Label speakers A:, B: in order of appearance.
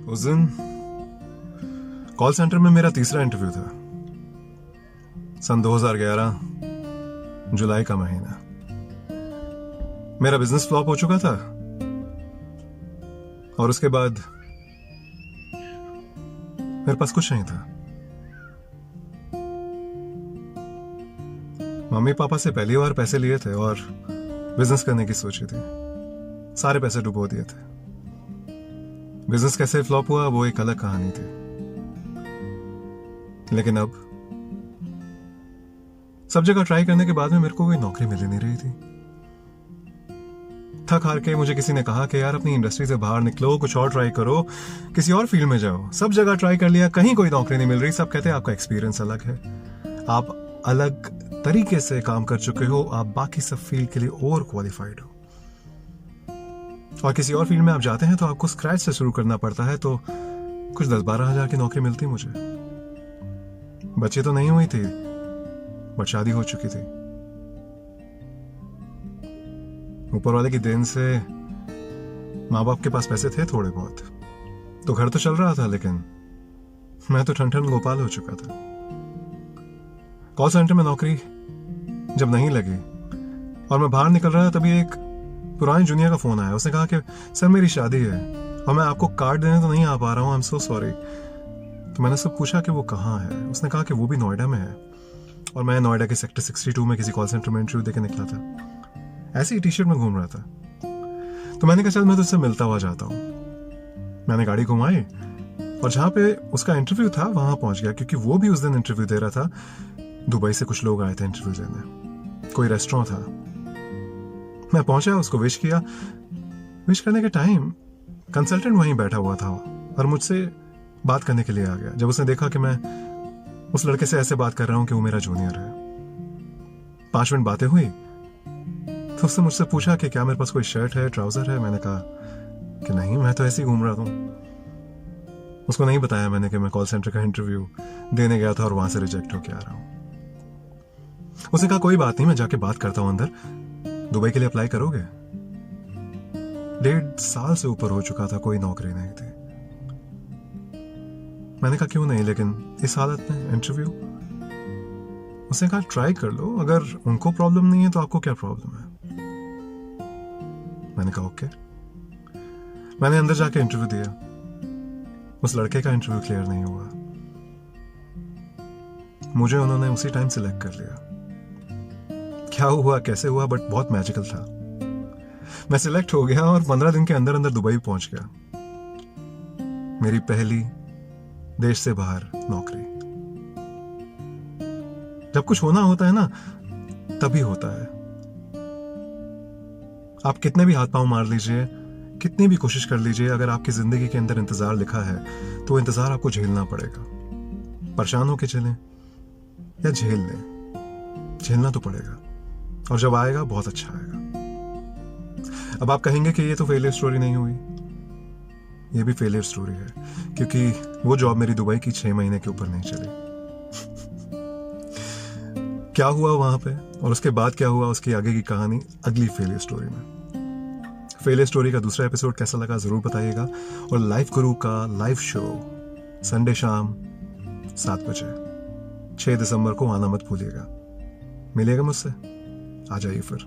A: उस दिन call centre में मेरा तीसरा इंटरव्यू था। सन 2011 जुलाई का महीना। मेरा बिजनेस फ्लॉप हो चुका था और उसके बाद मेरे पास कुछ नहीं था। मम्मी पापा से पहली बार पैसे लिए थे और बिजनेस करने की सोची थी। सारे पैसे डुबो दिए थे। बिजनेस कैसे फ्लॉप हुआ वो एक अलग कहानी थी। लेकिन अब सब जगह ट्राई करने के बाद में मेरे को कोई नौकरी मिल ही नहीं रही थी। थक हार के मुझे किसी ने कहा कि यार अपनी इंडस्ट्री से बाहर निकलो, कुछ और ट्राई करो, किसी और फील्ड में जाओ। सब जगह ट्राई कर लिया, कहीं कोई नौकरी नहीं मिल रही। सब कहते हैं आपका एक्सपीरियंस अलग है, आप अलग तरीके से काम कर चुके हो, आप बाकी सब फील्ड के लिए ओवर क्वालिफाइड हो। और किसी और फील्ड में आप जाते हैं तो आपको स्क्रैच से शुरू करना पड़ता है। तो कुछ 10-12 हजार की नौकरी मिलती मुझे। बच्चे तो नहीं हुई थी बट शादी हो चुकी थी। ऊपर वाले की देन से माँ बाप के पास पैसे थे थोड़े बहुत, तो घर तो चल रहा था। लेकिन मैं तो ठन ठन गोपाल हो चुका था। कॉल सेंटर में नौकरी जब नहीं लगी और मैं बाहर निकल रहा था, तभी एक पुरानी जूनियर का फोन आया। उसने कहा कि सर मेरी शादी है और मैं आपको कार्ड देने तो नहीं आ पा रहा हूँ, आई एम सो सॉरी। तो मैंने उससे पूछा कि वो कहाँ है। उसने कहा कि वो भी नोएडा में है और मैं नोएडा के सेक्टर 62 में किसी कॉल सेंटर में इंटरव्यू देके निकला था। ऐसे ही टी शर्ट में घूम रहा था। तो मैंने कहा चल मैं तुझसे मिलता हुआ जाता हूँ। मैंने गाड़ी घुमाई और जहाँ पे उसका इंटरव्यू था वहां पहुंच गया, क्योंकि वो भी उस दिन इंटरव्यू दे रहा था। दुबई से कुछ लोग आए थे इंटरव्यू देने। कोई रेस्टोरेंट था। मैं पहुंचा, उसको विश किया। विश करने के टाइम कंसल्टेंट वहीं बैठा हुआ था और मुझसे बात करने के लिए आ गया। जब उसने देखा कि मैं उस लड़के से ऐसे बात कर रहा हूं कि वो मेरा जूनियर है, 5 मिनट बातें हुई तो उसने मुझसे पूछा कि क्या मेरे पास कोई शर्ट है, ट्राउजर है। मैंने कहा कि नहीं, मैं तो ऐसे ही घूम रहा था। उसको नहीं बताया मैंने कि मैं कॉल सेंटर का इंटरव्यू देने गया था और वहां से रिजेक्ट होके आ रहा हूं। उसने कहा कोई बात नहीं, मैं जाके बात करता हूं अंदर। दुबई के लिए अप्लाई करोगे? 1.5 साल से ऊपर हो चुका था, कोई नौकरी नहीं थी। मैंने कहा क्यों नहीं, लेकिन इस हालत में इंटरव्यू। उसने कहा ट्राई कर लो, अगर उनको प्रॉब्लम नहीं है तो आपको क्या प्रॉब्लम है। मैंने कहा ओके। मैंने अंदर जाके इंटरव्यू दिया। उस लड़के का इंटरव्यू क्लियर नहीं हुआ। मुझे उन्होंने उसी टाइम सिलेक्ट कर लिया। क्या हुआ कैसे हुआ, बट बहुत मैजिकल था। मैं सिलेक्ट हो गया और 15 दिन के अंदर अंदर दुबई पहुंच गया। मेरी पहली देश से बाहर नौकरी। जब कुछ होना होता है ना, तभी होता है। आप कितने भी हाथ पांव मार लीजिए, कितनी भी कोशिश कर लीजिए, अगर आपकी जिंदगी के अंदर इंतजार लिखा है तो इंतजार आपको झेलना पड़ेगा। परेशान होके चलें या झेल लें, झेलना तो पड़ेगा। और जब आएगा बहुत अच्छा आएगा। अब आप कहेंगे कि ये तो फेलियर स्टोरी नहीं हुई। ये भी फेलियर स्टोरी है, क्योंकि वो जॉब मेरी दुबई की 6 महीने के ऊपर नहीं चली। क्या हुआ वहां पे और उसके बाद क्या हुआ, उसकी आगे की कहानी अगली फेलियर स्टोरी में। फेलियर स्टोरी का दूसरा एपिसोड कैसा लगा जरूर बताइएगा। और लाइफ गुरु का लाइव शो संडे शाम 7 बजे 6 दिसंबर को आना मत भूलिएगा। मिलेगा मुझसे, आ जाइए फिर।